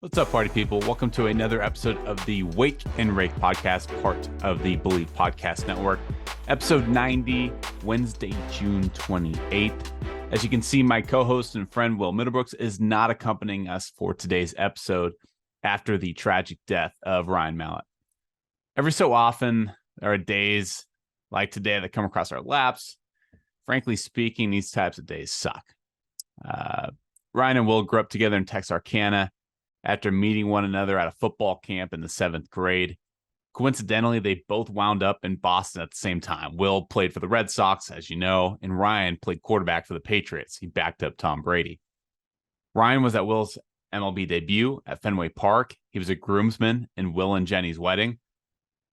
What's up, party people? Welcome to another episode of the Wake and Rake Podcast, part of the Believe Podcast Network. Episode 90, Wednesday, June 28th. As you can see, my co-host and friend Will Middlebrooks is not accompanying us for today's episode after the tragic death of Ryan Mallett. Every so often, there are days like today that come across our laps. Frankly speaking, these types of days suck. Ryan and Will grew up together in Texarkana after meeting one another at a football camp in the 7th grade. Coincidentally, they both wound up in Boston at the same time. Will played for the Red Sox, as you know, and Ryan played quarterback for the Patriots. He backed up Tom Brady. Ryan was at Will's MLB debut at Fenway Park. He was a groomsman in Will and Jenny's wedding.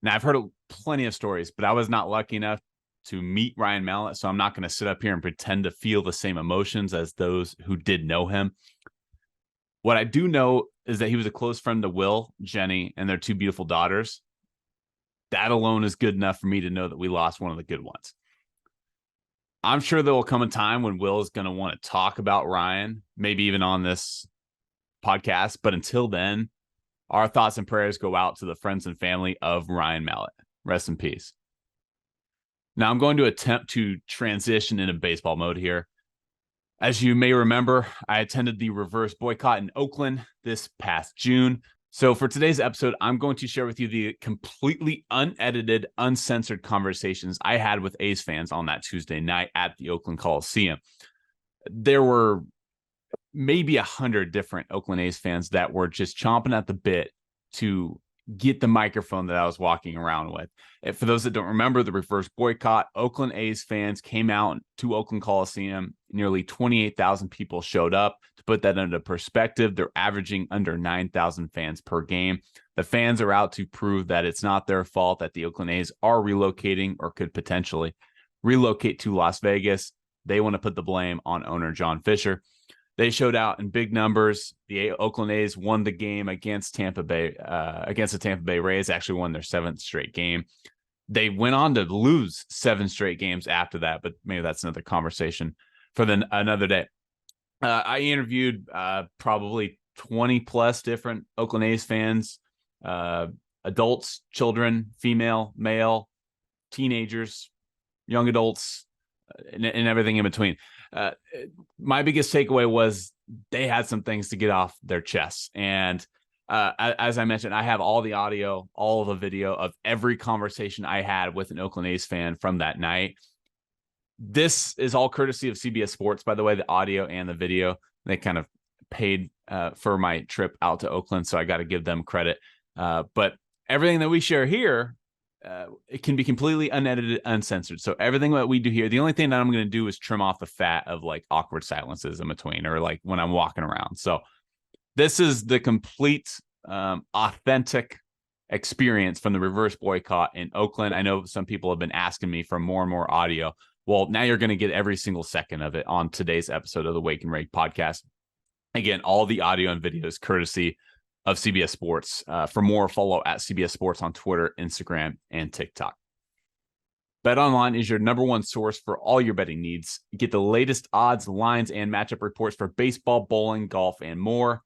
Now, I've heard plenty of stories, but I was not lucky enough to meet Ryan Mallett, so I'm not going to sit up here and pretend to feel the same emotions as those who did know him. What I do know is that he was a close friend to Will, Jenny, and their two beautiful daughters. That alone is good enough for me to know that we lost one of the good ones. I'm sure there will come a time when Will is going to want to talk about Ryan, maybe even on this podcast. But until then, our thoughts and prayers go out to the friends and family of Ryan Mallett. Rest in peace. Now, I'm going to attempt to transition into baseball mode here. As you may remember, I attended the reverse boycott in Oakland this past June. So for today's episode, I'm going to share with you the completely unedited, uncensored conversations I had with A's fans on that Tuesday night at the Oakland Coliseum. There were maybe 100 different Oakland A's fans that were just chomping at the bit to get the microphone that I was walking around with. And for those that don't remember the reverse boycott, Oakland A's fans came out to Oakland Coliseum. Nearly 28,000 people showed up. To put that into perspective, they're averaging under 9,000 fans per game. The fans are out to prove that it's not their fault that the Oakland A's are relocating or could potentially relocate to Las Vegas. They want to put the blame on owner John Fisher. They showed out in big numbers. The Oakland A's won the game against Tampa Bay, against the Tampa Bay Rays, actually won their 7th straight game. They went on to lose 7 straight games after that, but maybe that's another conversation for another day. I interviewed probably 20 plus different Oakland A's fans, adults, children, female, male, teenagers, young adults, and everything in between. My biggest takeaway was they had some things to get off their chests. And as I mentioned, I have all the audio, all the video of every conversation I had with an Oakland A's fan from that night. This is all courtesy of CBS Sports, by the way, the audio and the video. They kind of paid for my trip out to Oakland, so I got to give them credit. But everything that we share here, it can be completely unedited, uncensored. So everything that we do here, the only thing that I'm going to do is trim off the fat of like awkward silences in between or like when I'm walking around. So this is the complete authentic experience from the reverse boycott in Oakland. I know some people have been asking me for more and more audio. Well, now you're going to get every single second of it on today's episode of the Wake and Rake Podcast. Again, all the audio and videos courtesy of CBS Sports. For more, follow at CBS Sports on Twitter, Instagram, and TikTok. BetOnline is your number one source for all your betting needs. Get the latest odds, lines, and matchup reports for baseball, bowling, golf, and more.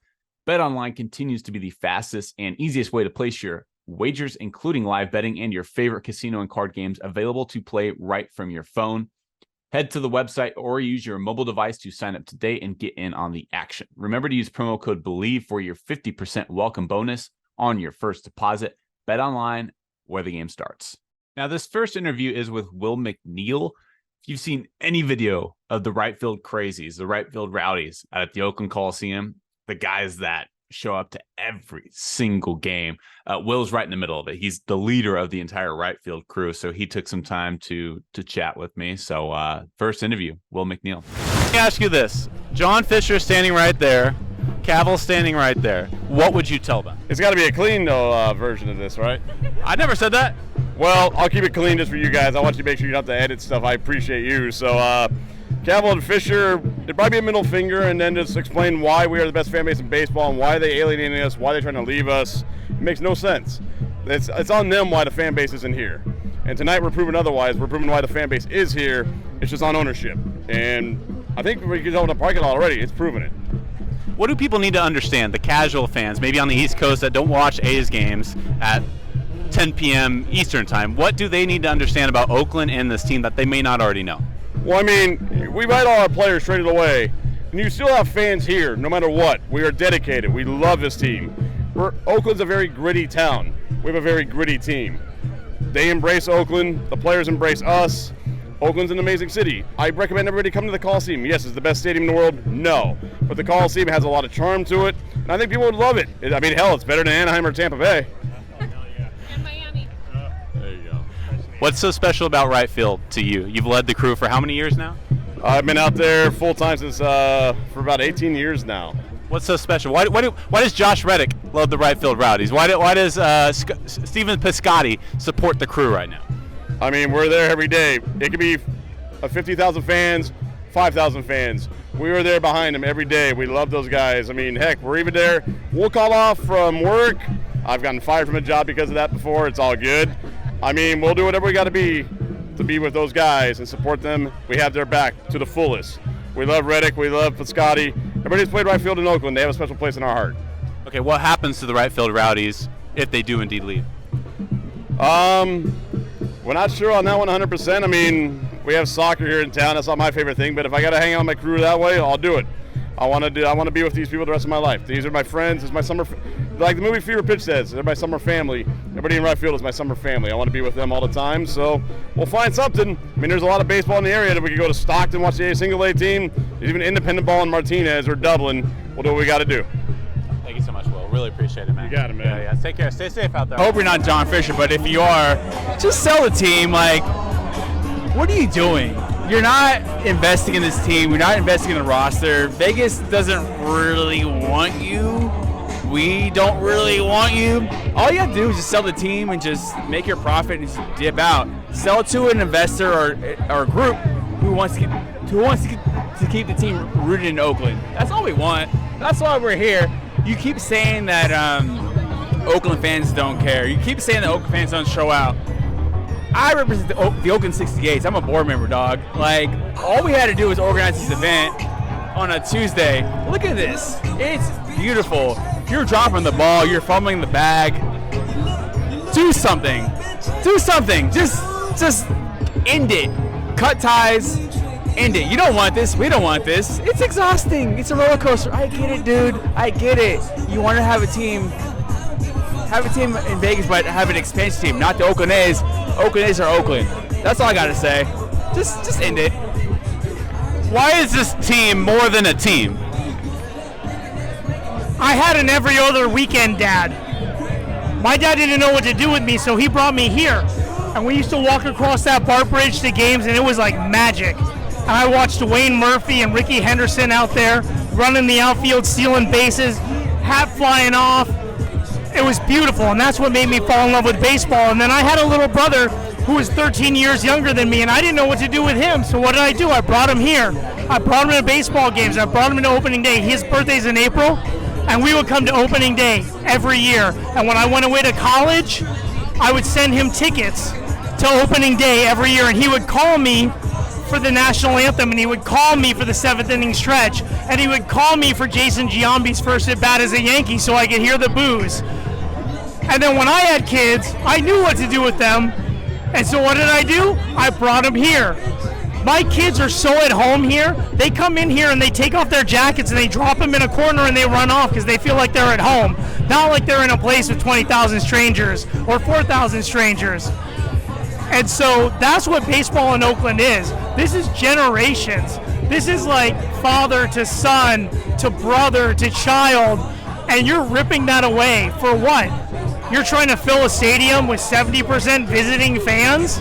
BetOnline continues to be the fastest and easiest way to place your wagers, including live betting and your favorite casino and card games available to play right from your phone. Head to the website or use your mobile device to sign up today and get in on the action. Remember to use promo code BELIEVE for your 50% welcome bonus on your first deposit. Bet online where the game starts. Now, this first interview is with Will McNeil. If you've seen any video of the right field crazies, the right field rowdies at the Oakland Coliseum, the guys that show up to every single game, Will's right in the middle of it. He's the leader of the entire right field crew, so he took some time to chat with me. So first interview, Will McNeil. Let me ask you this. John Fisher standing right there, Cavill standing right there. What would you tell them? It's got to be a clean version of this, right? I never said that. Well, I'll keep it clean just for you guys. I want you to make sure you don't have to edit stuff. I appreciate you. So Cavill and Fisher, it'd probably be a middle finger, and then just explain why we are the best fan base in baseball and why they alienating us, why they're trying to leave us. It makes no sense. It's on them why the fan base isn't here. And tonight we're proving otherwise. We're proving why the fan base is here. It's just on ownership. And I think we can tell in the parking lot already. It's proven it. What do people need to understand, the casual fans, maybe on the East Coast that don't watch A's games at 10 p.m. Eastern time? What do they need to understand about Oakland and this team that they may not already know? Well, I mean, we invite all our players traded away, and you still have fans here no matter what. We are dedicated. We love this team. Oakland's a very gritty town. We have a very gritty team. They embrace Oakland. The players embrace us. Oakland's an amazing city. I recommend everybody come to the Coliseum. Yes, it's the best stadium in the world. No. But the Coliseum has a lot of charm to it, and I think people would love it. I mean, hell, it's better than Anaheim or Tampa Bay. And Miami. There you go. What's so special about right field to you? You've led the crew for how many years now? I've been out there full time since for about 18 years now. What's so special? Why does Josh Reddick love the right field Rowdies? Why does Steven Piscotty support the crew right now? I mean, we're there every day. It could be 50,000 fans, 5,000 fans. We were there behind them every day. We love those guys. I mean, heck, we're even there. We'll call off from work. I've gotten fired from a job because of that before. It's all good. I mean, we'll do whatever we got to be with those guys and support them. We have their back to the fullest. We love Reddick. We love Piscotty. Everybody who's played right field in Oakland, they have a special place in our heart. Okay, what happens to the right field Rowdies if they do indeed leave? We're not sure on that one 100%. I mean, we have soccer here in town. That's not my favorite thing. But if I got to hang out with my crew that way, I'll do it. I want to be with these people the rest of my life. These are my friends. It's my summer, like the movie Fever Pitch says, they're my summer family. Everybody in right field is my summer family. I want to be with them all the time. So we'll find something. I mean, there's a lot of baseball in the area that we could go to Stockton, watch the single A team. There's even independent ball in Martinez or Dublin. We'll do what we got to do. Thank you so much, Will. Really appreciate it, man. You got it, man. Yeah. Take care. Stay safe out there. I hope you're not John Fisher, but if you are, just sell the team. Like, what are you doing? You're not investing in this team. You're not investing in the roster. Vegas doesn't really want you. We don't really want you. All you have to do is just sell the team and just make your profit and just dip out. Sell it to an investor or a group who wants to keep the team rooted in Oakland. That's all we want. That's why we're here. You keep saying that Oakland fans don't care. You keep saying that Oakland fans don't show out. I represent the Oakland 68s. I'm a board member, dog. Like, all we had to do was organize this event on a Tuesday. Look at this. It's beautiful. You're dropping the ball. You're fumbling the bag. Do something. Do something. Just end it. Cut ties. End it. You don't want this. We don't want this. It's exhausting. It's a roller coaster. I get it, dude. I get it. You want to have a team in Vegas, but have an expansion team, not the Oakland A's. Oakland A's are Oakland. That's all I got to say. Just end it. Why is this team more than a team? I had an every other weekend dad. My dad didn't know what to do with me, so he brought me here. And we used to walk across that BART bridge to games, and it was like magic. And I watched Wayne Murphy and Ricky Henderson out there running the outfield, stealing bases, hat flying off. It was beautiful, and that's what made me fall in love with baseball. And then I had a little brother who was 13 years younger than me, and I didn't know what to do with him. So what did I do? I brought him here. I brought him to baseball games. I brought him to opening day. His birthday's in April, and we would come to opening day every year. And when I went away to college, I would send him tickets to opening day every year, and he would call me for the national anthem, and he would call me for the seventh inning stretch, and he would call me for Jason Giambi's first at bat as a Yankee so I could hear the boos. And then when I had kids, I knew what to do with them, and so what did I do? I brought them here. My kids are so at home here, they come in here and they take off their jackets and they drop them in a corner and they run off because they feel like they're at home, not like they're in a place with 20,000 strangers or 4,000 strangers. And so that's what baseball in Oakland is. This is generations. This is like father to son to brother to child, and you're ripping that away for what? You're trying to fill a stadium with 70% visiting fans?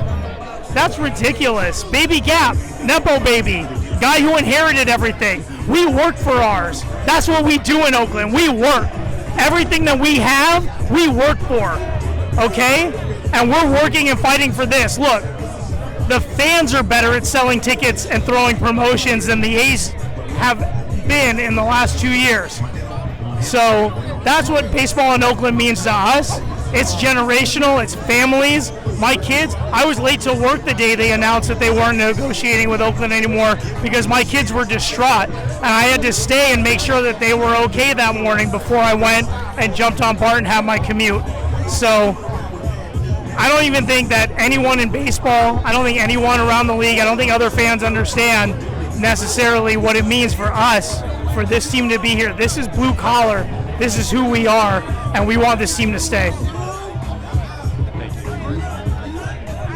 That's ridiculous. Baby Gap, Nepo baby, guy who inherited everything. We work for ours. That's what we do in Oakland. We work. Everything that we have, we work for. Okay? And we're working and fighting for this. Look, the fans are better at selling tickets and throwing promotions than the A's have been in the last 2 years. So that's what baseball in Oakland means to us. It's generational. It's families. My kids, I was late to work the day they announced that they weren't negotiating with Oakland anymore because my kids were distraught. And I had to stay and make sure that they were okay that morning before I went and jumped on BART and had my commute. So I don't even think that anyone in baseball, I don't think anyone around the league, I don't think other fans understand necessarily what it means for us, for this team to be here. This is blue collar. This is who we are, and we want this team to stay.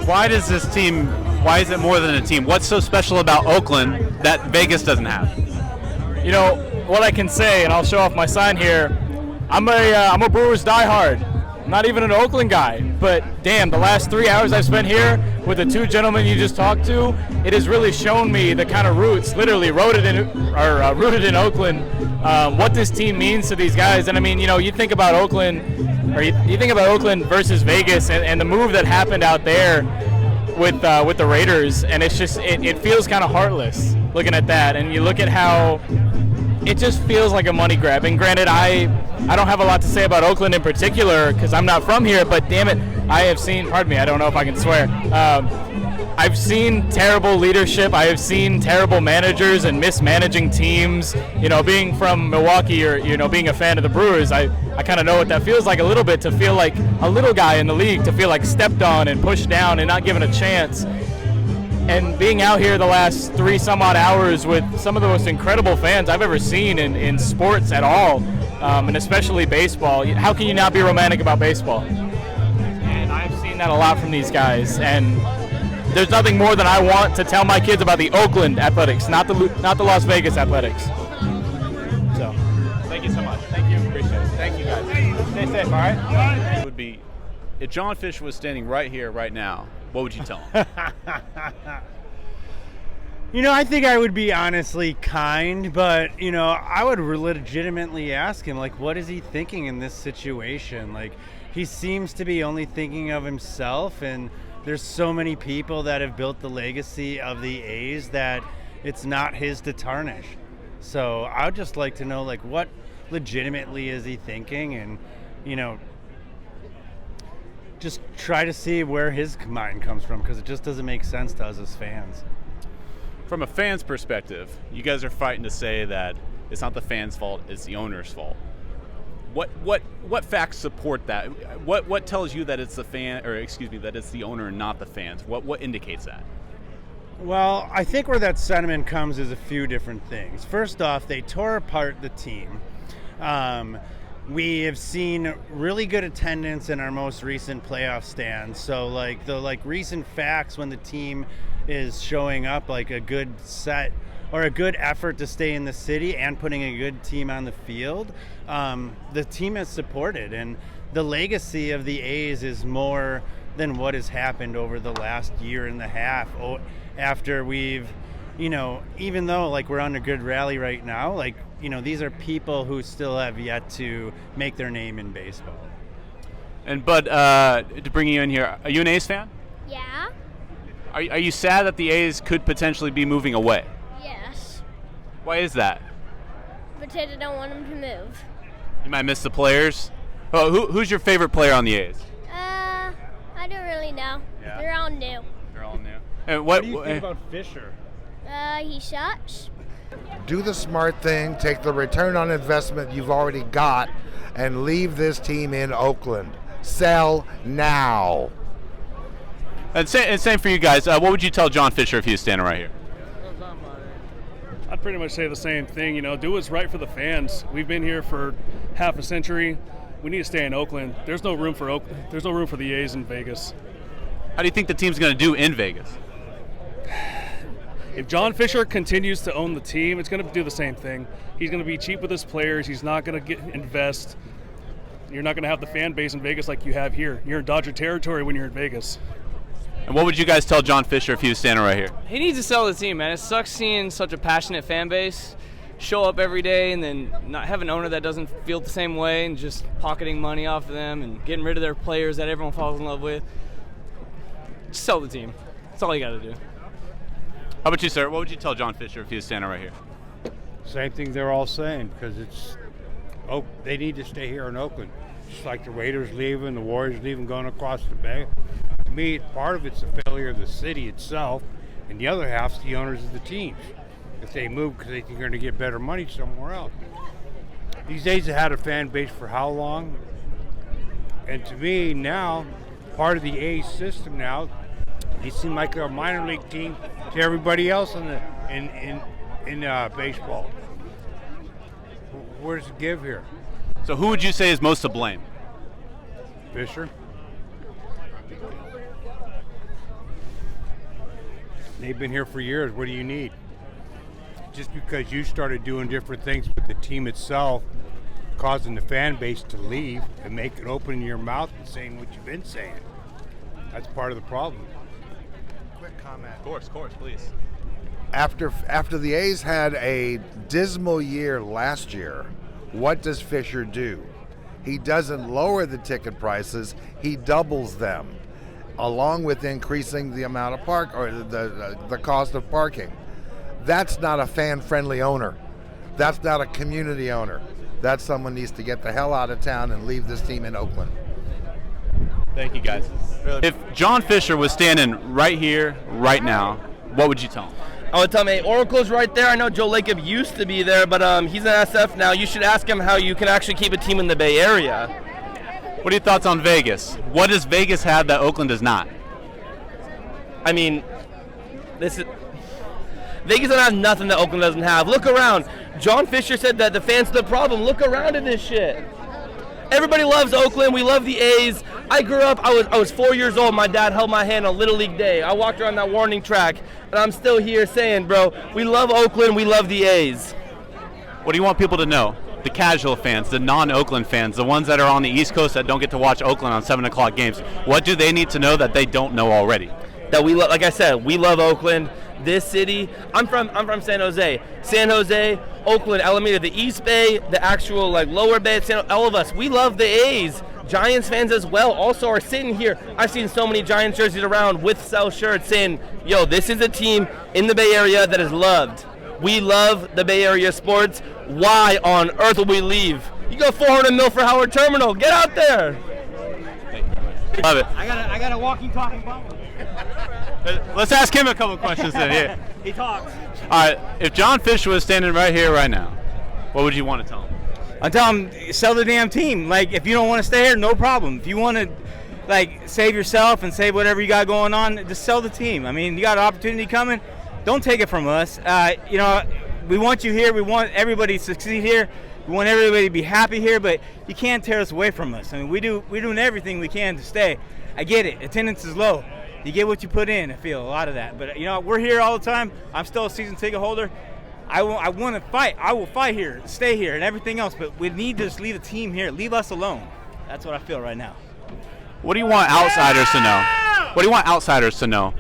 Why does this team, why is it more than a team? What's so special about Oakland that Vegas doesn't have? You know, what I can say, and I'll show off my sign here, I'm a Brewers diehard. I'm not even an Oakland guy, but damn, the last 3 hours I've spent here with the two gentlemen you just talked to, it has really shown me the kind of roots, literally rooted in Oakland, what this team means to these guys. And I mean, you know, you think about Oakland, or you think about Oakland versus Vegas, and the move that happened out there with the Raiders, and it's just it feels kind of heartless looking at that. And you look at how it just feels like a money grab. And granted, I don't have a lot to say about Oakland in particular because I'm not from here, but damn it, I have seen, pardon me, I don't know if I can swear, I've seen terrible leadership. I have seen terrible managers and mismanaging teams. You know, being from Milwaukee, or, you know, being a fan of the Brewers, I kind of know what that feels like a little bit, to feel like a little guy in the league, to feel like stepped on and pushed down and not given a chance. And being out here the last 3 some odd hours with some of the most incredible fans I've ever seen in sports at all, and especially baseball. How can you not be romantic about baseball? And I've seen that a lot from these guys. And there's nothing more than I want to tell my kids about the Oakland Athletics, not the Las Vegas Athletics. So, thank you so much. Thank you. Appreciate it. Thank you guys. Stay safe, all right? It would be, if John Fisher was standing right here, right now, what would you tell him? You know, I think I would be honestly kind, but, you know, I would legitimately ask him, like, what is he thinking in this situation? Like, he seems to be only thinking of himself, and there's so many people that have built the legacy of the A's that it's not his to tarnish. So I would just like to know, like, what legitimately is he thinking, and, you know, just try to see where his mind comes from, because it just doesn't make sense to us as fans. From a fan's perspective, you guys are fighting to say that it's not the fans' fault, it's the owner's fault. What facts support that? What tells you that it's the fan, or excuse me, that it's the owner and not the fans? What indicates that? Well, I think where that sentiment comes is a few different things. First off, they tore apart the team. We have seen really good attendance in our most recent playoff stands. So, like, the recent facts when the team is showing up, like a good set or a good effort to stay in the city and putting a good team on the field, the team has supported. And the legacy of the A's is more than what has happened over the last year and a half. After we've, you know, even though, like, we're on a good rally right now, like, you know, these are people who still have yet to make their name in baseball. And Bud, to bring you in here, are you an A's fan? Yeah. Are you sad that the A's could potentially be moving away? Yes. Why is that? Because I don't want them to move. You might miss the players. Oh, who's your favorite player on the A's? I don't really know. Yeah. They're all new. They're all new. And What do you think about Fisher? He sucks. Do the smart thing, take the return on investment you've already got, and leave this team in Oakland. Sell now. And same for you guys. What would you tell John Fisher if he was standing right here? I'd pretty much say the same thing. You know, do what's right for the fans. We've been here for half a century. We need to stay in Oakland. There's no room for Oakland. There's no room for the A's in Vegas. How do you think the team's going to do in Vegas? If John Fisher continues to own the team, it's going to do the same thing. He's going to be cheap with his players. He's not going to invest. You're not going to have the fan base in Vegas like you have here. You're in Dodger territory when you're in Vegas. And what would you guys tell John Fisher if he was standing right here? He needs to sell the team, man. It sucks seeing such a passionate fan base show up every day and then not have an owner that doesn't feel the same way and just pocketing money off of them and getting rid of their players that everyone falls in love with. Just sell the team. That's all you got to do. How about you, sir? What would you tell John Fisher if he was standing right here? Same thing they're all saying, because they need to stay here in Oakland. Just like the Raiders leaving, the Warriors leaving, going across the bay. To me, part of it's the failure of the city itself, and the other half's the owners of the teams. If they move because they think they're going to get better money somewhere else. These A's have had a fan base for how long? And to me, now, part of the A's system now, they seem like a minor league team to everybody else in baseball. Where's the give here? So who would you say is most to blame? Fisher. They've been here for years. What do you need? Just because you started doing different things with the team itself, causing the fan base to leave and make it open your mouth and saying what you've been saying. That's part of the problem. Quick comment. Of course, please. After the A's had a dismal year last year, what does Fisher do? He doesn't lower the ticket prices, he doubles them, along with increasing the amount of the cost of parking. That's not a fan-friendly owner. That's not a community owner. That someone needs to get the hell out of town and leave this team in Oakland. Thank you, guys. If John Fisher was standing right here, right now, what would you tell him? I would tell him, hey, Oracle's right there. I know Joe Lacob used to be there, but he's an SF now. You should ask him how you can actually keep a team in the Bay Area. What are your thoughts on Vegas? What does Vegas have that Oakland does not? I mean, Vegas doesn't have nothing that Oakland doesn't have. Look around. John Fisher said that the fans are the problem. Look around at this shit. Everybody loves Oakland. We love the A's. I grew up, I was 4 years old. My dad held my hand on Little League Day. I walked around that warning track, and I'm still here saying, bro, we love Oakland. We love the A's. What do you want people to know? The casual fans, the non-Oakland fans, the ones that are on the East Coast that don't get to watch Oakland on 7 o'clock games. What do they need to know that they don't know already? That we like I said, we love Oakland. This city, I'm from San Jose. San Jose, Oakland, Alameda, the East Bay, the actual lower bay, all of us, we love the A's. Giants fans as well also are sitting here. I've seen so many Giants jerseys around with South shirts saying, yo, this is a team in the Bay Area that is loved. We love the Bay Area sports. Why on earth will we leave? You go $400 million for Howard Terminal. Get out there. Love it. I got a walking, talking bomb. Let's ask him a couple questions then. Yeah. He talks. All right. If John Fisher was standing right here, right now, what would you want to tell him? I tell him, sell the damn team. If you don't want to stay here, no problem. If you want to, save yourself and save whatever you got going on, just sell the team. I mean, you got an opportunity coming. Don't take it from us. We want you here. We want everybody to succeed here. We want everybody to be happy here, but you can't tear us away from us. I mean, we're doing everything we can to stay. I get it. Attendance is low. You get what you put in, I feel, a lot of that. But, we're here all the time. I'm still a season ticket holder. I want to fight. I will fight here, stay here, and everything else. But we need to just leave the team here. Leave us alone. That's what I feel right now. What do you want outsiders to know? What do you want outsiders to know?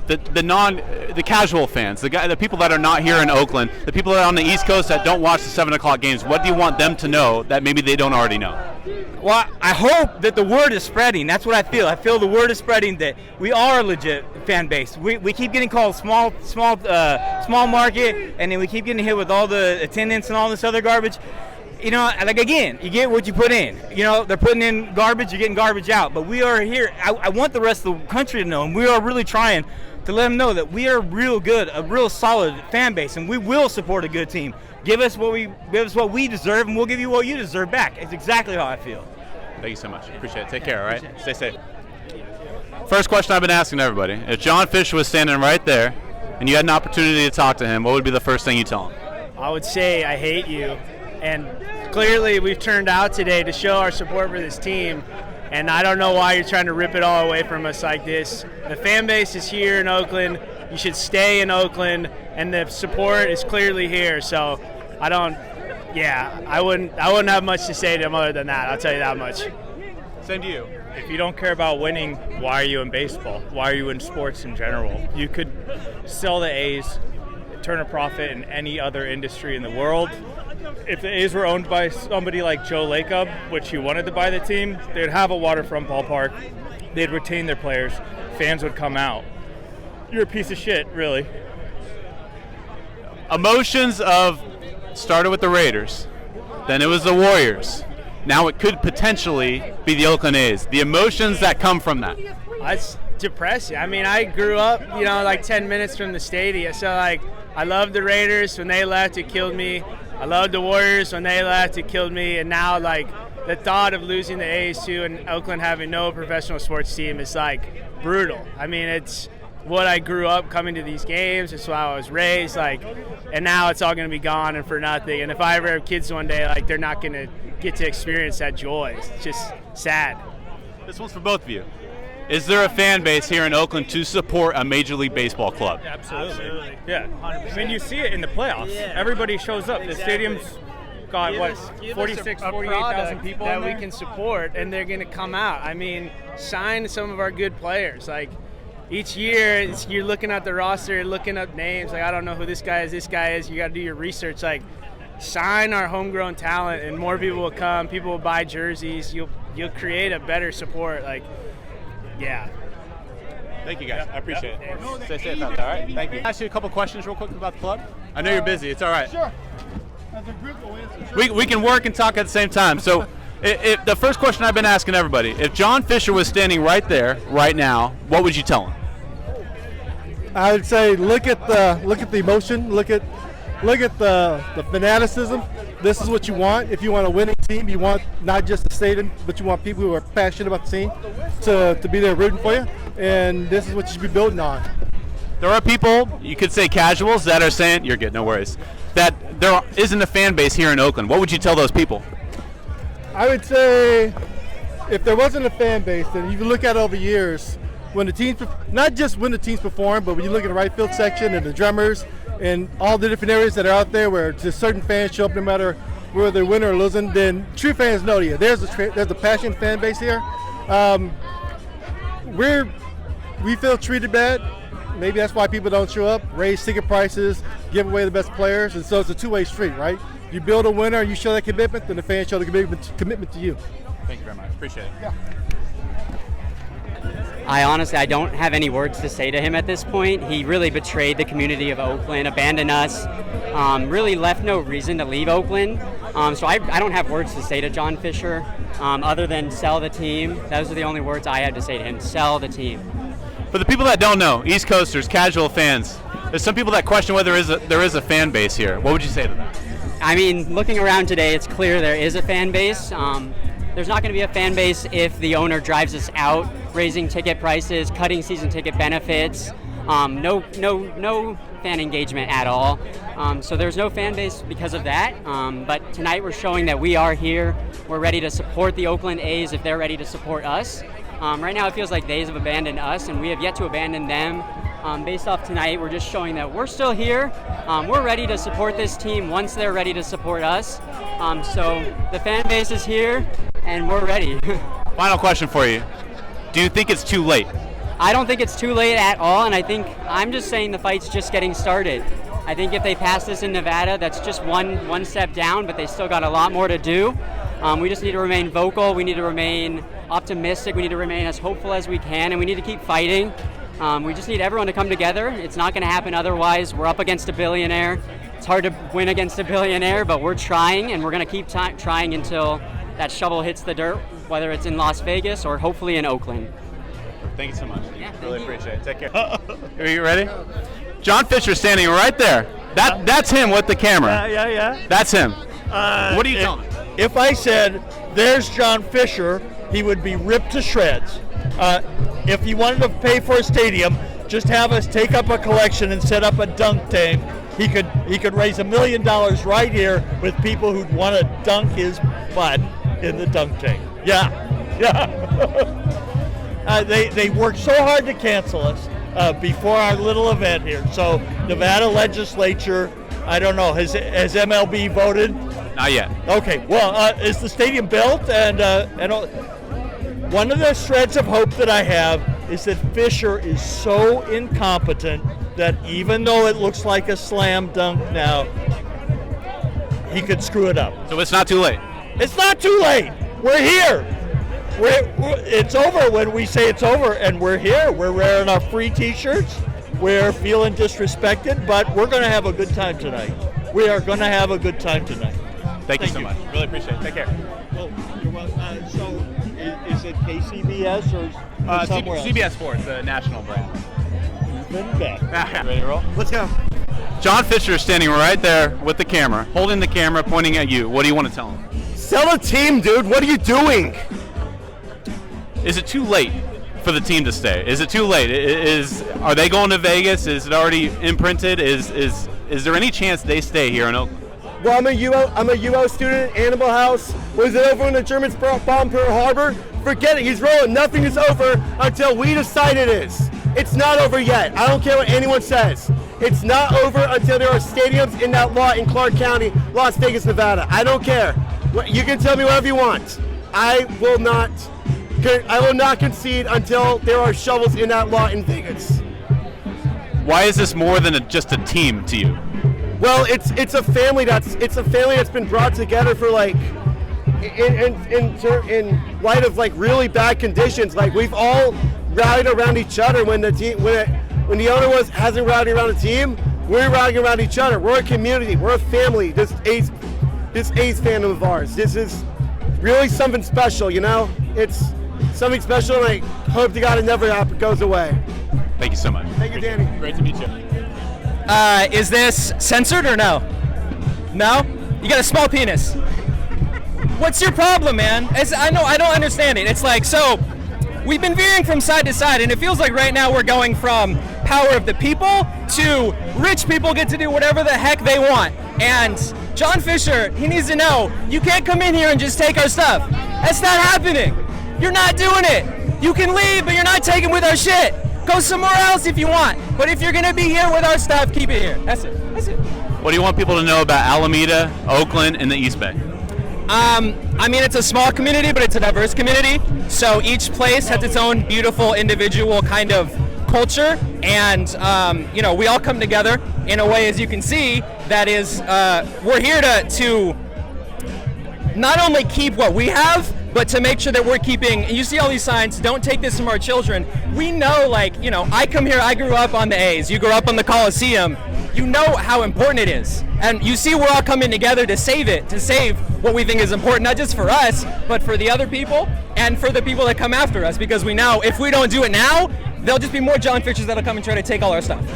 The casual fans, the people that are not here in Oakland, the people that are on the East Coast that don't watch the 7 o'clock games. What do you want them to know that maybe they don't already know? Well, I hope that the word is spreading. That's what I feel. I feel the word is spreading that we are a legit fan base. We keep getting called small market, and then we keep getting hit with all the attendance and all this other garbage. Again, you get what you put in. They're putting in garbage, you're getting garbage out. But we are here. I want the rest of the country to know, and we are really trying to let them know that we are real good, a real solid fan base, and we will support a good team. Give us what we deserve, and we'll give you what you deserve back. It's exactly how I feel. Thank you so much. Appreciate it. Take care, all right? Stay safe. First question I've been asking everybody. If John Fisher was standing right there and you had an opportunity to talk to him, what would be the first thing you tell him? I would say I hate you. And clearly we've turned out today to show our support for this team. And I don't know why you're trying to rip it all away from us like this. The fan base is here in Oakland. You should stay in Oakland, and the support is clearly here. So I wouldn't have much to say to him other than that. I'll tell you that much. Same to you. If you don't care about winning, why are you in baseball? Why are you in sports in general? You could sell the A's, turn a profit in any other industry in the world. If the A's were owned by somebody like Joe Lacob, which he wanted to buy the team, they'd have a waterfront ballpark. They'd retain their players. Fans would come out. You're a piece of shit, really. Emotions of started with the Raiders, then it was the Warriors, Now it could potentially be the Oakland A's. The emotions that come from that. It's depressing. I mean, I grew up, like 10 minutes from the stadium. So, I loved the Raiders. When they left, it killed me. I loved the Warriors. When they left, it killed me. And now, the thought of losing the A's too and Oakland having no professional sports team is, brutal. I mean, it's what I grew up coming to these games. It's how I was raised. And now it's all going to be gone and for nothing. And if I ever have kids one day, they're not going to get to experience that joy. It's just sad. This one's for both of you. Is there a fan base here in Oakland to support a Major League Baseball club? Absolutely. Yeah. 100%. I mean, you see it in the playoffs. Yeah. Everybody shows up. The stadium's got, 48,000 people that in we there? can support, and they're going to come out. I mean, sign some of our good players. Each year, you're looking at the roster, looking up names. I don't know who this guy is. You got to do your research. Sign our homegrown talent, and more people will come. People will buy jerseys. You'll create a better support. Yeah. Thank you, guys. I appreciate it. Stay safe out there, all right? Thank you. Can I ask you a couple questions real quick about the club? I know you're busy. It's all right. Sure. As a group, we'll answer. We can work and talk at the same time. So the first question I've been asking everybody, if John Fisher was standing right there, right now, what would you tell him? I would say look at the emotion, look at the fanaticism. This is what you want. If you want a winning team, you want not just the stadium, but you want people who are passionate about the team to be there rooting for you. And this is what you should be building on. There are people, you could say casuals, that are saying, you're good, no worries, that there isn't a fan base here in Oakland. What would you tell those people? I would say if there wasn't a fan base, then you can look at it over years, when the teams, not just when the teams perform, but when you look at the right field section and the drummers and all the different areas that are out there where just certain fans show up no matter whether they're winning or losing, then true fans know you. There's a passionate fan base here. We feel treated bad. Maybe that's why people don't show up, raise ticket prices, give away the best players, and so it's a two-way street, right? You build a winner, you show that commitment, then the fans show the commitment to you. Thank you very much. Appreciate it. Yeah. I don't have any words to say to him at this point. He really betrayed the community of Oakland, abandoned us, really left no reason to leave Oakland. So I don't have words to say to John Fisher other than sell the team. Those are the only words I had to say to him, sell the team. For the people that don't know, East Coasters, casual fans, there's some people that question whether there is a fan base here. What would you say to them? I mean, looking around today, it's clear there is a fan base. There's not going to be a fan base if the owner drives us out, raising ticket prices, cutting season ticket benefits, no fan engagement at all. So there's no fan base because of that. But tonight we're showing that we are here. We're ready to support the Oakland A's if they're ready to support us. Right now it feels like the A's have abandoned us and we have yet to abandon them. Based off tonight, we're just showing that we're still here. We're ready to support this team once they're ready to support us. So the fan base is here and we're ready. Final question for you. Do you think it's too late? I don't think it's too late at all, and I'm just saying the fight's just getting started. I think if they pass this in Nevada, that's just one step down, but they still got a lot more to do. We just need to remain vocal, we need to remain optimistic, we need to remain as hopeful as we can, and we need to keep fighting. We just need everyone to come together. It's not going to happen otherwise. We're up against a billionaire. It's hard to win against a billionaire, but we're trying, and we're going to keep trying until that shovel hits the dirt, whether it's in Las Vegas or hopefully in Oakland. Thank you so much. Yeah, really appreciate it. Take care. Are you ready? John Fisher standing right there. That's him with the camera. Yeah. That's him. What are you telling him? If I said, there's John Fisher, he would be ripped to shreds. If he wanted to pay for a stadium, just have us take up a collection and set up a dunk tank. He could raise $1 million right here with people who'd want to dunk his butt in the dunk tank. Yeah. They worked so hard to cancel us before our little event here. So Nevada legislature, I don't know, has MLB voted? Not yet. Okay, well, is the stadium built? And one of the shreds of hope that I have is that Fisher is so incompetent that even though it looks like a slam dunk now, he could screw it up. So it's not too late? It's not too late. We're here. It's over when we say it's over, and we're here. We're wearing our free T-shirts. We're feeling disrespected, but we're going to have a good time tonight. We are going to have a good time tonight. Thank you so much. Really appreciate it. Take care. well, so is it KCBS or somewhere else? CBS Sports, the national brand. Even better. Ready to roll? Let's go. John Fisher is standing right there with the camera, holding the camera, pointing at you. What do you want to tell him? Sell a team, dude. What are you doing? Is it too late for the team to stay? Is it too late? Are they going to Vegas? Is it already imprinted? Is there any chance they stay here in Oakland? Well, I'm a UO student at Animal House. Was it over when the Germans bombed Pearl Harbor? Forget it. He's rolling. Nothing is over until we decide it is. It's not over yet. I don't care what anyone says. It's not over until there are stadiums in that lot in Clark County, Las Vegas, Nevada. I don't care. You can tell me whatever you want. I will not concede until there are shovels in that lot in Vegas. Why is this more than just a team to you? Well, it's a family that's been brought together for like in light of like really bad conditions. Like we've all rallied around each other when the owner hasn't rallied around a team. We're rallying around each other. We're a community. We're a family. This A's fandom of ours. This is really something special. You know, it's something special, and I hope to God it never goes away. Thank you so much. Thank you, Danny. Great to meet you. Is this censored or no? No? You got a small penis. What's your problem, man? I don't understand it. It's like, so we've been veering from side to side, and it feels like right now we're going from power of the people to rich people get to do whatever the heck they want. And John Fisher, he needs to know, you can't come in here and just take our stuff. That's not happening. You're not doing it. You can leave, but you're not taking with our shit. Go somewhere else if you want. But if you're going to be here with our stuff, keep it here. That's it. That's it. What do you want people to know about Alameda, Oakland, and the East Bay? I mean, it's a small community, but it's a diverse community. So each place has its own beautiful individual kind of culture. And, we all come together in a way, as you can see, that is, we're here to not only keep what we have, but to make sure that we're keeping, and you see all these signs, don't take this from our children. We know, I come here, I grew up on the A's, you grew up on the Coliseum. You know how important it is. And you see we're all coming together to save it, to save what we think is important, not just for us, but for the other people and for the people that come after us, because we know if we don't do it now, there'll just be more John Fishers that'll come and try to take all our stuff.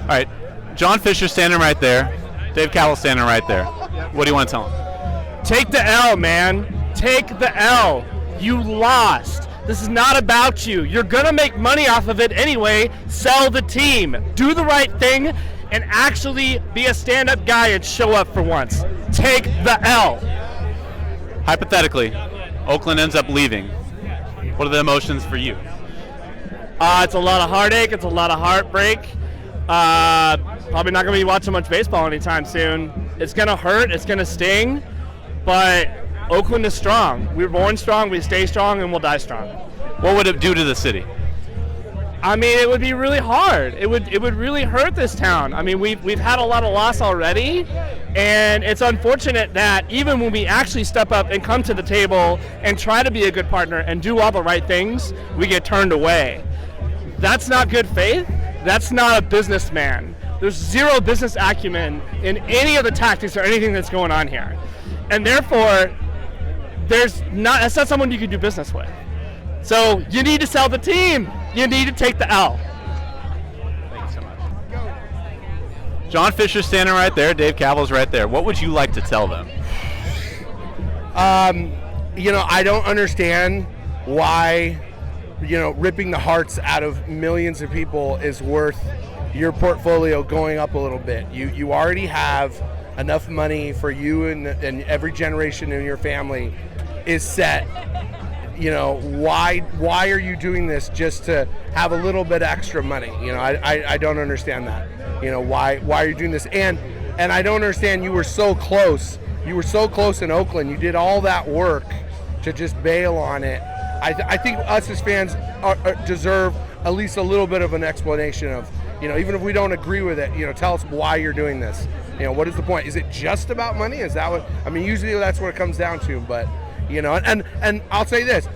All right, John Fisher standing right there, Dave Cowell standing right there. What do you want to tell him? Take the L, man. Take the L. You lost. This is not about you. You're going to make money off of it anyway. Sell the team. Do the right thing and actually be a stand-up guy and show up for once. Take the L. Hypothetically, Oakland ends up leaving. What are the emotions for you? It's a lot of heartache. It's a lot of heartbreak. Probably not going to be watching much baseball anytime soon. It's going to hurt. It's going to sting. But Oakland is strong. We're born strong, we stay strong, and we'll die strong. What would it do to the city? I mean, it would be really hard. It would really hurt this town. I mean, we've had a lot of loss already, and it's unfortunate that even when we actually step up and come to the table and try to be a good partner and do all the right things, we get turned away. That's not good faith. That's not a businessman. There's zero business acumen in any of the tactics or anything that's going on here. And therefore, that's not someone you can do business with. So you need to sell the team. You need to take the L. Thank you so much. John Fisher's standing right there. Dave Cavill's right there. What would you like to tell them? I don't understand why, ripping the hearts out of millions of people is worth your portfolio going up a little bit. You already have enough money for you and every generation in your family is set. Why are you doing this just to have a little bit extra money? I don't understand that. Why are you doing this? And I don't understand, you were so close. You were so close in Oakland. You did all that work to just bail on it. I think us as fans deserve at least a little bit of an explanation of, even if we don't agree with it, tell us why you're doing this. What is the point? Is it just about money? Is that what, usually that's what it comes down to, but, and I'll say this,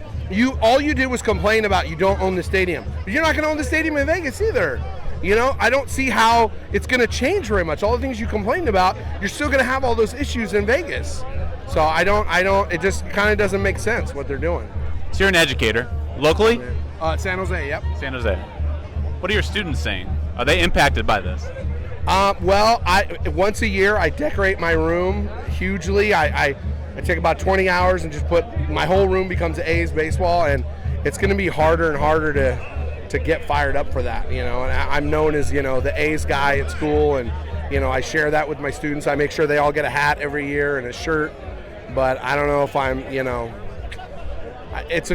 all you did was complain about you don't own the stadium, but you're not going to own the stadium in Vegas either. I don't see how it's going to change very much. All the things you complained about, you're still going to have all those issues in Vegas. So I don't. It just kind of doesn't make sense what they're doing. So you're an educator locally? San Jose. Yep. San Jose. What are your students saying? Are they impacted by this? Well, once a year I decorate my room hugely. I take about 20 hours and just my whole room becomes A's baseball, and it's going to be harder and harder to get fired up for that, And I'm known as, the A's guy at school, and, I share that with my students. I make sure they all get a hat every year and a shirt, but I don't know if I'm, it's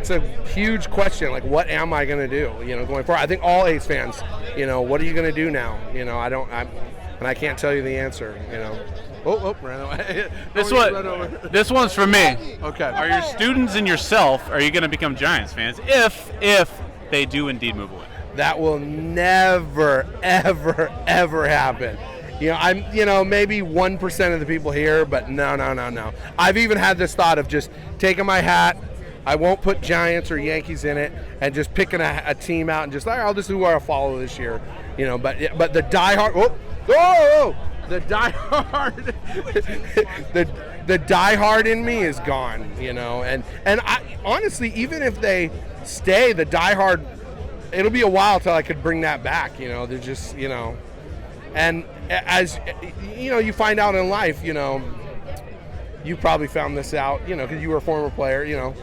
a huge question. Like, what am I going to do, going forward? I think all A's fans, what are you going to do now? And I can't tell you the answer, ran away. This one's for me. Okay. Are your students and yourself, are you going to become Giants fans if they do indeed move away? That will never, ever, ever happen. I'm, maybe 1% of the people here, but no. I've even had this thought of just taking my hat. I won't put Giants or Yankees in it, and just picking a team out and just, I'll just do what I'll follow this year. But the diehard. The diehard, the diehard in me is gone, and I honestly, even if they stay, the diehard, it'll be a while till I could bring that back, they're just, and as you find out in life, you probably found this out, because you were a former player,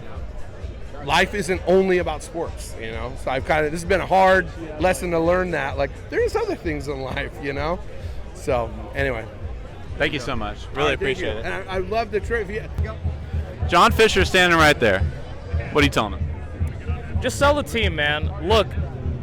life isn't only about sports, so I've this has been a hard lesson to learn that, like, there's other things in life, So, anyway. Thank you so much. Really appreciate it. And I love the trivia. John Fisher standing right there. What are you telling him? Just sell the team, man. Look,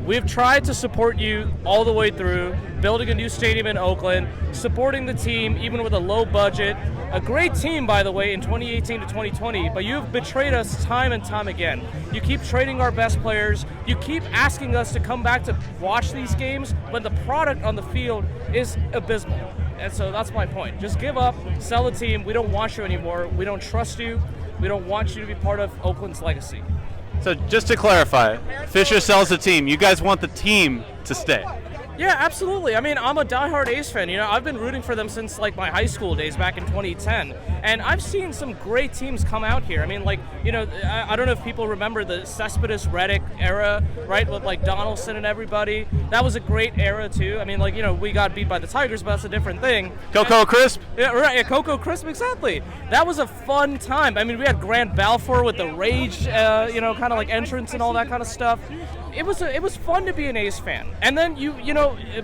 we've tried to support you all the way through, building a new stadium in Oakland, supporting the team even with a low budget. A great team, by the way, in 2018 to 2020, but you've betrayed us time and time again. You keep trading our best players. You keep asking us to come back to watch these games when the product on the field is abysmal. And so that's my point. Just give up, sell the team. We don't want you anymore. We don't trust you. We don't want you to be part of Oakland's legacy. So just to clarify, Fisher sells the team. You guys want the team to stay? Yeah, absolutely. I mean, I'm a diehard A's fan. I've been rooting for them since my high school days back in 2010, and I've seen some great teams come out here. I mean, I don't know if people remember the Cespedes Reddick era, right, with Donaldson and everybody. That was a great era too. I mean, we got beat by the Tigers, but that's a different thing. Coco Crisp. Yeah, right. Yeah, Coco Crisp, exactly. That was a fun time. I mean, we had Grant Balfour with the Rage, kind of entrance and all that kind of stuff. It was fun to be an A's fan. And then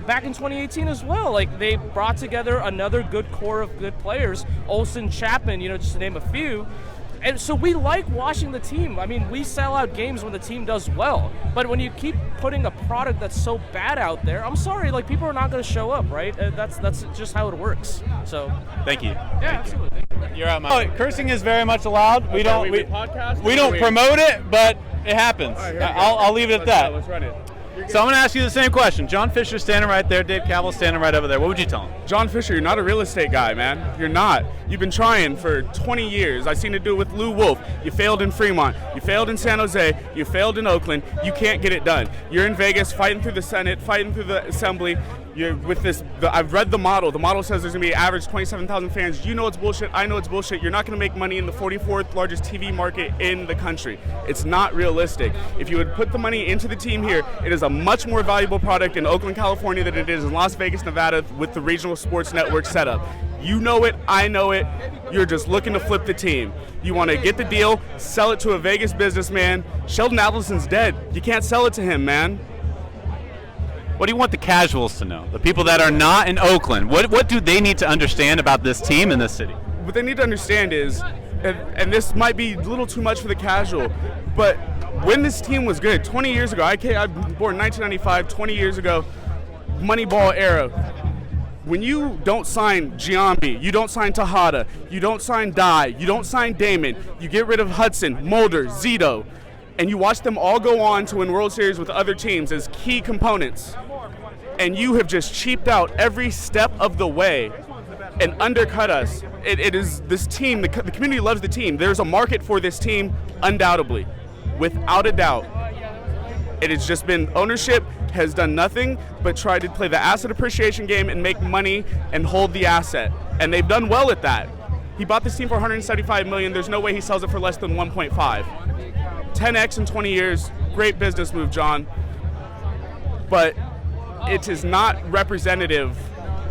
back in 2018 as well, they brought together another good core of good players, Olsen, Chapman, just to name a few. And so we like watching the team. I mean, we sell out games when the team does well. But when you keep putting a product that's so bad out there, I'm sorry, people are not going to show up, right? That's just how it works. So thank you. Yeah, absolutely. You're out, Mike. Oh, cursing is very much allowed. We don't promote it, but it happens. I'll leave it at that. Let's run it. So I'm going to ask you the same question. John Fisher standing right there, Dave Cavill standing right over there. What would you tell him? John Fisher, you're not a real estate guy, man. You're not. You've been trying for 20 years. I've seen it do it with Lou Wolf. You failed in Fremont. You failed in San Jose. You failed in Oakland. You can't get it done. You're in Vegas fighting through the Senate, fighting through the Assembly. You're with this. I've read the model. The model says there's going to be average 27,000 fans. You know it's bullshit. I know it's bullshit. You're not going to make money in the 44th largest TV market in the country. It's not realistic. If you would put the money into the team here, it is a much more valuable product in Oakland, California than it is in Las Vegas, Nevada with the regional sports network setup. You know it. I know it. You're just looking to flip the team. You want to get the deal, sell it to a Vegas businessman. Sheldon Adelson's dead. You can't sell it to him, man. What do you want the casuals to know? The people that are not in Oakland. What do they need to understand about this team and this city? What they need to understand is, and this might be a little too much for the casual, but when this team was good, 20 years ago, I was born in 1995, 20 years ago, Moneyball era. When you don't sign Giambi, you don't sign Tejada, you don't sign Dye, you don't sign Damon, you get rid of Hudson, Mulder, Zito, and you watch them all go on to win World Series with other teams as key components, and you have just cheaped out every step of the way and undercut us. It is this team, the community loves the team. There's a market for this team, undoubtedly, without a doubt. It has just been ownership has done nothing but try to play the asset appreciation game and make money and hold the asset. And they've done well at that. He bought this team for $175 million. There's no way he sells it for less than 1.5. 10x in 20 years. Great business move, John. But it is not representative.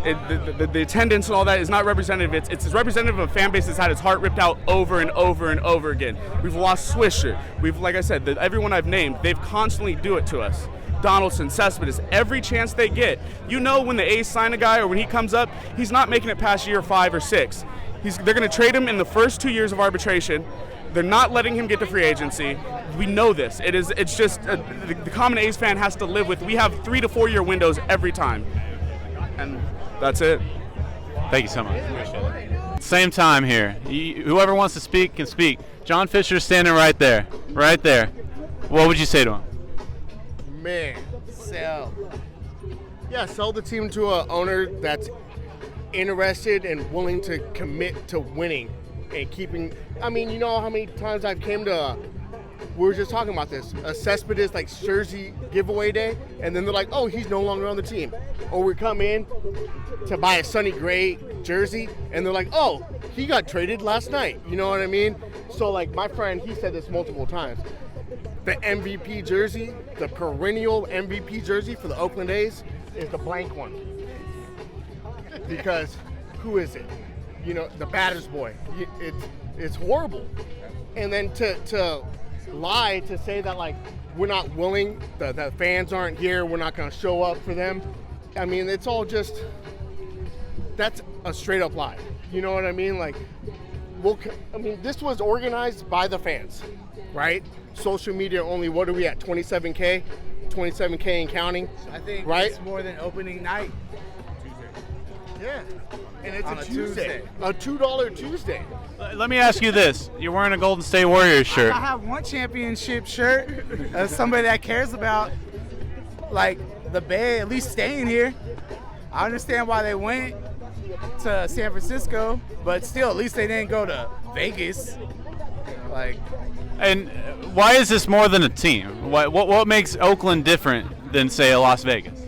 The attendance and all that is not representative. It's representative of a fan base that's had its heart ripped out over and over and over again. We've lost Swisher. Like I said, everyone I've named, they've constantly do it to us. Donaldson, Cespedes, every chance they get. You know when the A's sign a guy or when he comes up, he's not making it past year 5 or 6. They're going to trade him in the first 2 years of arbitration. They're not letting him get to free agency. We know this. It's just the common A's fan has to live with. We have 3 to 4 year windows every time. And that's it. Thank you so much. Appreciate it. Same time here. Whoever wants to speak can speak. John Fisher's standing right there. Right there. What would you say to him? Man, sell the team to an owner that's interested and willing to commit to winning and keeping. I mean, you know how many times I've came to. We were just talking about this. A Cespedes jersey giveaway day, and then they're like, "Oh, he's no longer on the team." Or we come in to buy a Sonny Gray jersey, and they're like, "Oh, he got traded last night." You know what I mean? So, my friend, he said this multiple times. The MVP jersey, the perennial MVP jersey for the Oakland A's, is the blank one. Because who is it? You know, the batter's boy. It's horrible. And then to lie, to say that we're not willing, the fans aren't here, we're not going to show up for them. I mean, it's all just, that's a straight up lie. You know what I mean? This was organized by the fans, right? Social media only, what are we at, 27K? 27K and counting, I think right? It's more than opening night. Yeah, and it's on a Tuesday. A $2 Tuesday. Let me ask you this. You're wearing a Golden State Warriors shirt. I have one championship shirt as somebody that cares about, the Bay at least staying here. I understand why they went to San Francisco, but still, at least they didn't go to Vegas. And why is this more than a team? What makes Oakland different than, say, a Las Vegas?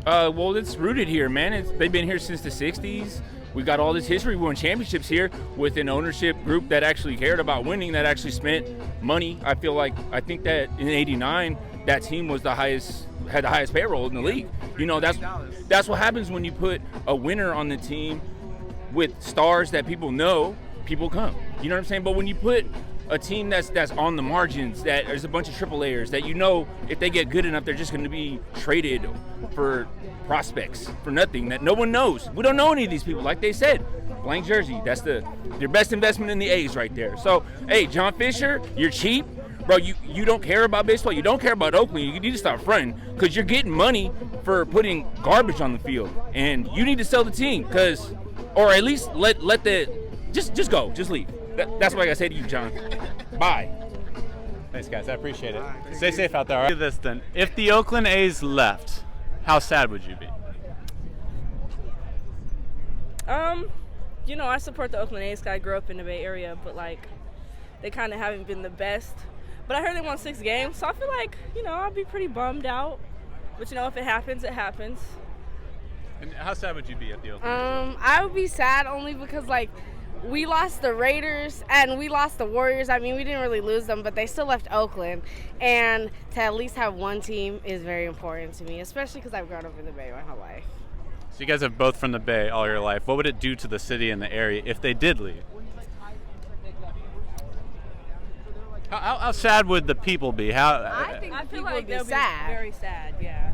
Well, it's rooted here, man. They've been here since the 60s. We got all this history. We won championships here with an ownership group that actually cared about winning, that actually spent money. I think that in '89, that team was had the highest payroll in the league. You know, that's what happens when you put a winner on the team with stars that people know, people come. You know what I'm saying? But when you put a team that's on the margins, that there's a bunch of AAAers that you know if they get good enough, they're just going to be traded for prospects for nothing that no one knows. We don't know any of these people. Like they said, blank jersey, that's your best investment in the A's right there. So, hey, John Fisher, you're cheap. Bro, you don't care about baseball. You don't care about Oakland. You need to stop fronting because you're getting money for putting garbage on the field. And you need to sell the team or at least let just go. Just leave. That's what I got to say to you, John. Bye. Thanks, guys. I appreciate it. Stay safe out there. All right? Do this then. If the Oakland A's left, how sad would you be? I support the Oakland A's. I grew up in the Bay Area, but they kind of haven't been the best. But I heard they won 6 games, so I feel I'd be pretty bummed out. But if it happens, it happens. And how sad would you be at the Oakland A's? I would be sad only because we lost the Raiders and we lost the Warriors. I mean, we didn't really lose them, but they still left Oakland. And to at least have one team is very important to me, especially because I've grown up in the Bay my whole life. So you guys have both from the Bay all your life. What would it do to the city and the area if they did leave? How sad would the people be? I think the people would be sad. Very sad, yeah.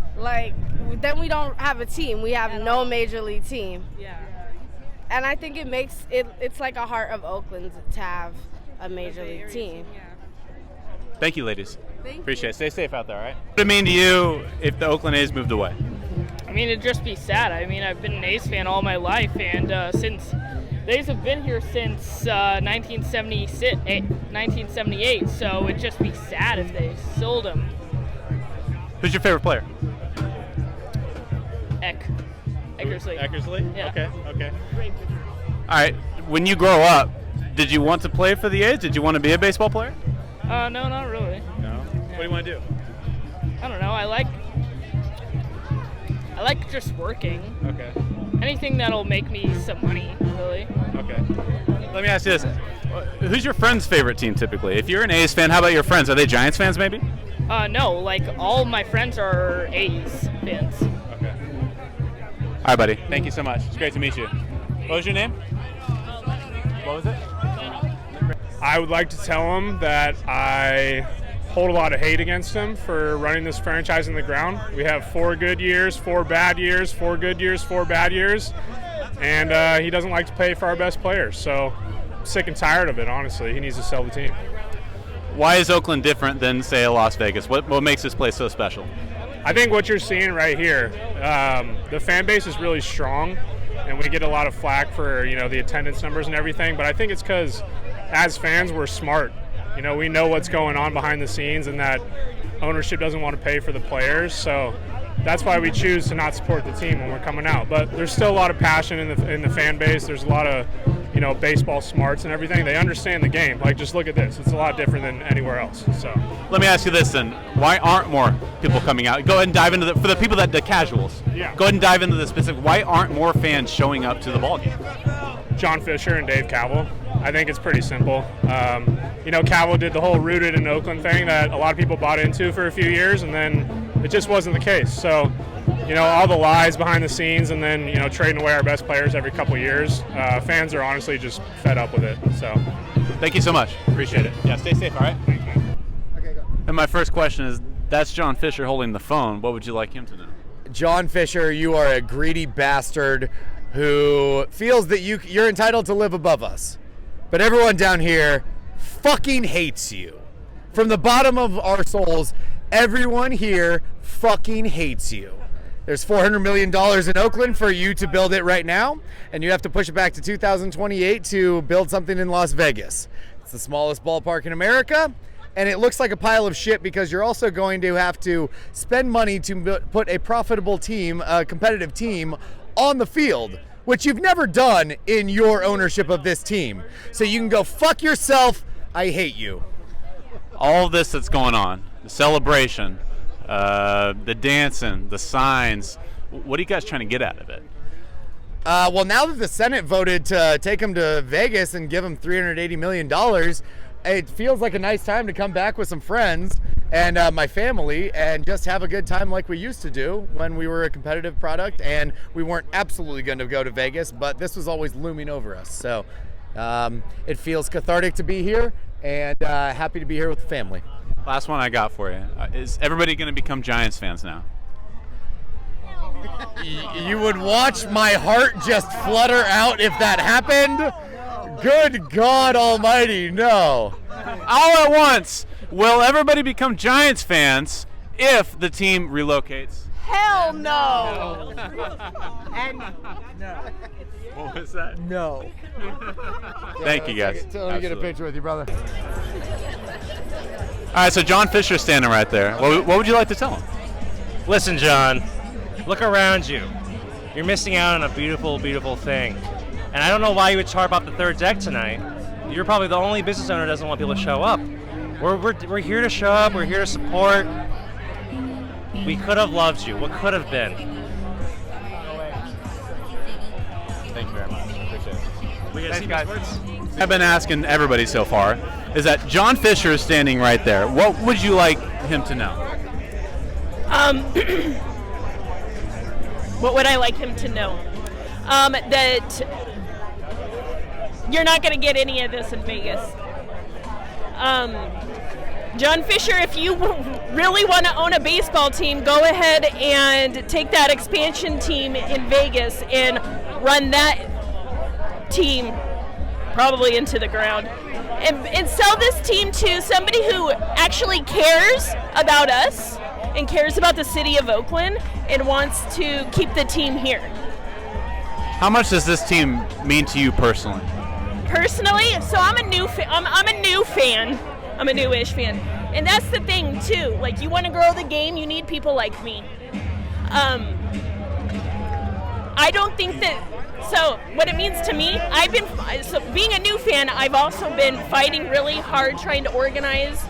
Then we don't have a team. We have no major league team. Yeah. And I think it's like a heart of Oakland to have a major league team. Thank you, ladies. Thank Appreciate it. Stay safe out there, all right? What would it mean to you if the Oakland A's moved away? I mean, it'd just be sad. I mean, I've been an A's fan all my life, and since the A's have been here since 1978, so it'd just be sad if they sold them. Who's your favorite player? Eckersley. Eckersley? Yeah. Okay. All right. When you grow up, did you want to play for the A's? Did you want to be a baseball player? No, not really. No? What do you want to do? I don't know. I like just working. Okay. Anything that'll make me some money, really. Okay. Let me ask you this. Who's your friend's favorite team typically? If you're an A's fan, how about your friends? Are they Giants fans maybe? No, like all my friends are A's fans. Okay. All right, buddy. Thank you so much. It's great to meet you. What was your name? What was it? I would like to tell him that I hold a lot of hate against him for running this franchise in the ground. We have 4 good years, 4 bad years, 4 good years, 4 bad years, and he doesn't like to pay for our best players. So I'm sick and tired of it, honestly. He needs to sell the team. Why is Oakland different than, say, a Las Vegas? What makes this place so special? I think what you're seeing right here, the fan base is really strong, and we get a lot of flack for, the attendance numbers and everything, but I think it's because as fans, we're smart. We know what's going on behind the scenes and that ownership doesn't want to pay for the players, so that's why we choose to not support the team when we're coming out. But there's still a lot of passion in the fan base. There's a lot of, baseball smarts and everything. They understand the game. Like, just look at this. It's a lot different than anywhere else. So let me ask you this then. Why aren't more people coming out? Go ahead and dive into for the people the casuals. Yeah. Go ahead and dive into the specific. Why aren't more fans showing up to the ballgame? John Fisher and Dave Kaval. I think it's pretty simple. Kaval did the whole rooted in Oakland thing that a lot of people bought into for a few years, and then it just wasn't the case. So, all the lies behind the scenes and then, trading away our best players every couple of years, fans are honestly just fed up with it. So, thank you so much. Appreciate it. Yeah, stay safe, all right? Thank you. Okay, go. And my first question is, that's John Fisher holding the phone. What would you like him to know? John Fisher, you are a greedy bastard who feels that you're entitled to live above us. But everyone down here fucking hates you. From the bottom of our souls, everyone here fucking hates you. There's $400 million in Oakland for you to build it right now, and you have to push it back to 2028 to build something in Las Vegas. It's the smallest ballpark in America, and it looks like a pile of shit because you're also going to have to spend money to put a profitable team, a competitive team, on the field, which you've never done in your ownership of this team. So you can go fuck yourself. I hate you. All of this that's going on, the celebration, the dancing, the signs, what are you guys trying to get out of it? Well, now that the Senate voted to take him to Vegas and give him $380 million, it feels like a nice time to come back with some friends and my family and just have a good time like we used to do when we were a competitive product and we weren't absolutely going to go to Vegas, but this was always looming over us. So it feels cathartic to be here and happy to be here with the family. Last one I got for you. Is everybody going to become Giants fans now? You would watch my heart just flutter out if that happened? Good God almighty, no. All at once, will everybody become Giants fans if the team relocates? Hell no. And no. What was that? No. Thank you, guys. Let me get a picture with you, brother. All right, so John Fisher's standing right there. What would you like to tell him? Listen, John, look around you. You're missing out on a beautiful, beautiful thing. And I don't know why you would charge up the third deck tonight. You're probably the only business owner who doesn't want people to show up. We're here to show up. We're here to support. We could have loved you. What could have been? Thank you very much. Appreciate it. We Thanks, guys. I've been asking everybody so far is that John Fisher is standing right there. What would you like him to know? What would I like him to know? That you're not going to get any of this in Vegas. John Fisher, if you really want to own a baseball team, go ahead and take that expansion team in Vegas and run that team probably into the ground. And sell this team to somebody who actually cares about us and cares about the city of Oakland and wants to keep the team here. How much does this team mean to you personally? Personally, so I'm a new fan. I'm a newish fan. And that's the thing too. Like, you want to grow the game, you need people like me. I don't think that. So what it means to me, being a new fan, I've also been fighting really hard trying to organize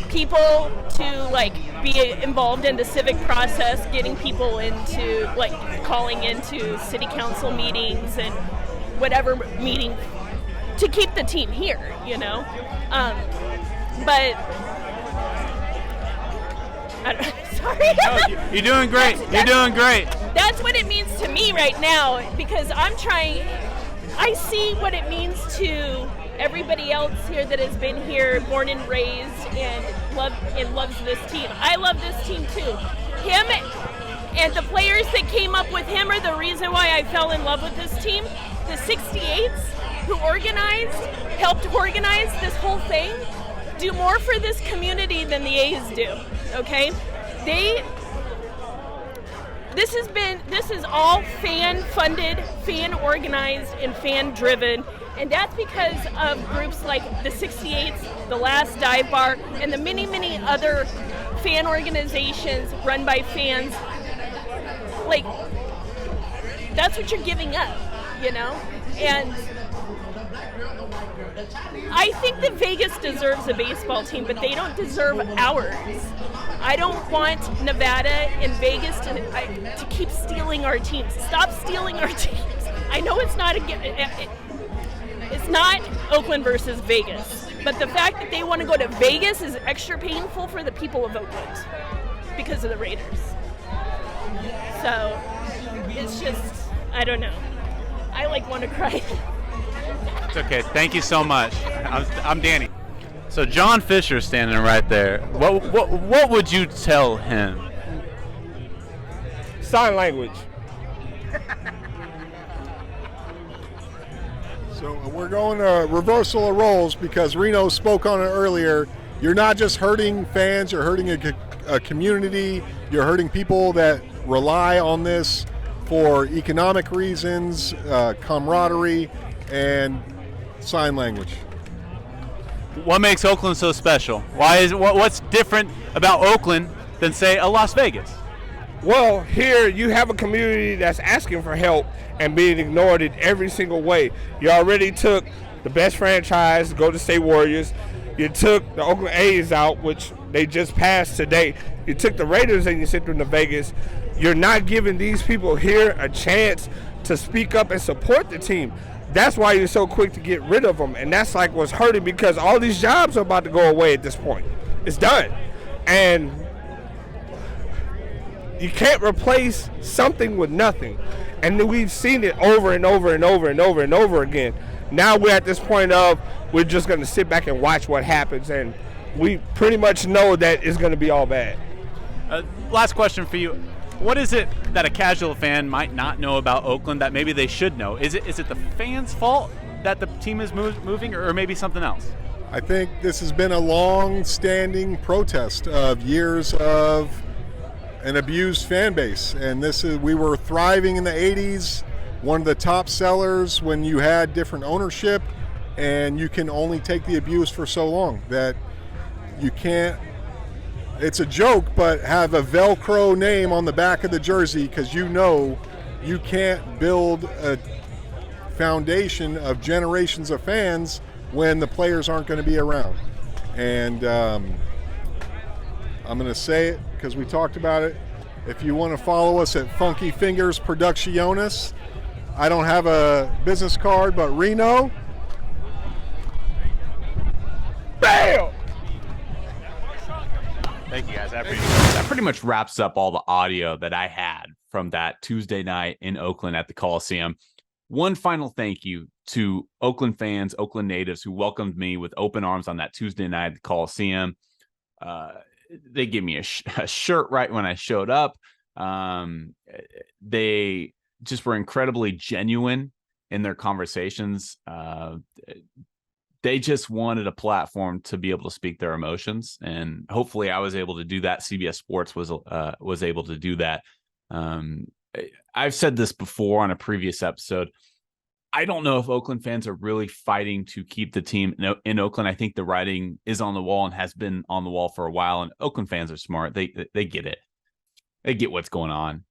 people to like be involved in the civic process, getting people into like calling into city council meetings and whatever meeting to keep the team here, you know. But sorry. No, you're doing great. You're doing great. That's what it means to me right now, because I see what it means to everybody else here that has been here, born and raised, and loves this team. I love this team too. Him and the players that came up with him are the reason why I fell in love with this team. The 68s who helped organize this whole thing, do more for this community than the A's do, okay? This is all fan-funded, fan-organized, and fan-driven, and that's because of groups like the 68s, The Last Dive Bar, and the many, many other fan organizations run by fans. Like, that's what you're giving up, you know? And I think that Vegas deserves a baseball team, but they don't deserve ours. I don't want Nevada and Vegas to keep stealing our teams. Stop stealing our teams. I know it's not it's not Oakland versus Vegas, but the fact that they want to go to Vegas is extra painful for the people of Oakland because of the Raiders. So it's just, I don't know. I want to cry. It's okay. Thank you so much. I'm Danny. So John Fisher standing right there. What would you tell him? Sign language. So we're going to reversal of roles because Reno spoke on it earlier. You're not just hurting fans, you're hurting a community, you're hurting people that rely on this for economic reasons, camaraderie, and sign language. What makes Oakland so special? What's different about Oakland than, say, a Las Vegas? Well, here you have a community that's asking for help and being ignored in every single way. You already took the best franchise, Golden State Warriors. You took the Oakland A's out, which they just passed today. You took the Raiders and you sent them to Vegas. You're not giving these people here a chance to speak up and support the team. That's why you're so quick to get rid of them, and that's like what's hurting, because all these jobs are about to go away at this point. It's done. And you can't replace something with nothing. And we've seen it over and over and over and over and over again. Now we're at this point of we're just going to sit back and watch what happens, and we pretty much know that it's going to be all bad. Last question for you. What is it that a casual fan might not know about Oakland that maybe they should know? Is it the fans' fault that the team is moving, or maybe something else? I think this has been a long-standing protest of years of an abused fan base, and we were thriving in the 80s, one of the top sellers when you had different ownership, and you can only take the abuse for so long that you can't. It's a joke, but have a Velcro name on the back of the jersey, because you know you can't build a foundation of generations of fans when the players aren't going to be around. And I'm going to say it because we talked about it. If you want to follow us at Funky Fingers Producciones, I don't have a business card, but Reno, bam! Thank you, guys. I appreciate it. That pretty much wraps up all the audio that I had from that Tuesday night in Oakland at the Coliseum. One final thank you to Oakland fans, Oakland natives who welcomed me with open arms on that Tuesday night at the Coliseum. They gave me a shirt right when I showed up. They just were incredibly genuine in their conversations. They just wanted a platform to be able to speak their emotions, and hopefully I was able to do that. CBS Sports was able to do that. I've said this before on a previous episode. I don't know if Oakland fans are really fighting to keep the team in Oakland. I think the writing is on the wall and has been on the wall for a while, and Oakland fans are smart. They get it. They get what's going on.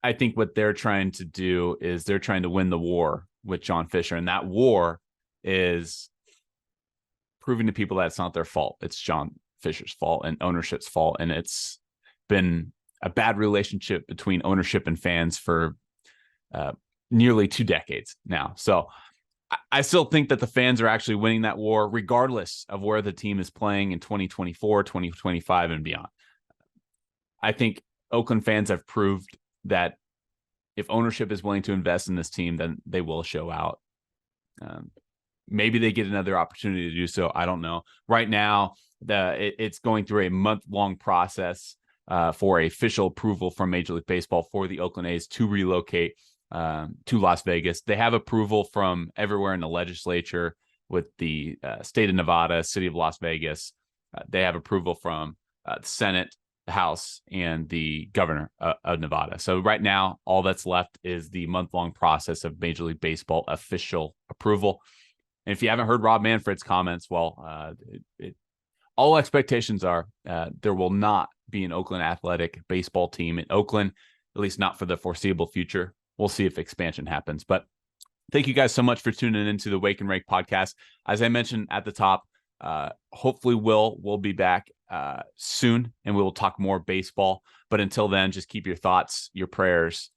I think what they're trying to do is they're trying to win the war with John Fisher, and that war is proving to people that it's not their fault. It's John Fisher's fault and ownership's fault. And it's been a bad relationship between ownership and fans for nearly 2 decades now. So I still think that the fans are actually winning that war, regardless of where the team is playing in 2024, 2025, and beyond. I think Oakland fans have proved that if ownership is willing to invest in this team, then they will show out. Maybe they get another opportunity to do so. I don't know. Right now, it's going through a month-long process for official approval from Major League Baseball for the Oakland A's to relocate to Las Vegas. They have approval from everywhere in the legislature with the state of Nevada, city of Las Vegas. They have approval from the Senate, the House, and the governor of Nevada. So right now, all that's left is the month-long process of Major League Baseball official approval. And if you haven't heard Rob Manfred's comments, well, all expectations are there will not be an Oakland athletic baseball team in Oakland, at least not for the foreseeable future. We'll see if expansion happens. But thank you guys so much for tuning into the Wake and Rake podcast. As I mentioned at the top, hopefully we'll be back soon, and we will talk more baseball. But until then, just keep your thoughts, your prayers,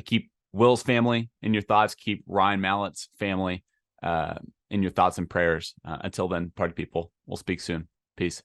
keep Will's family in your thoughts, keep Ryan Mallett's family in your thoughts and prayers. Until then, party people, we'll speak soon. Peace.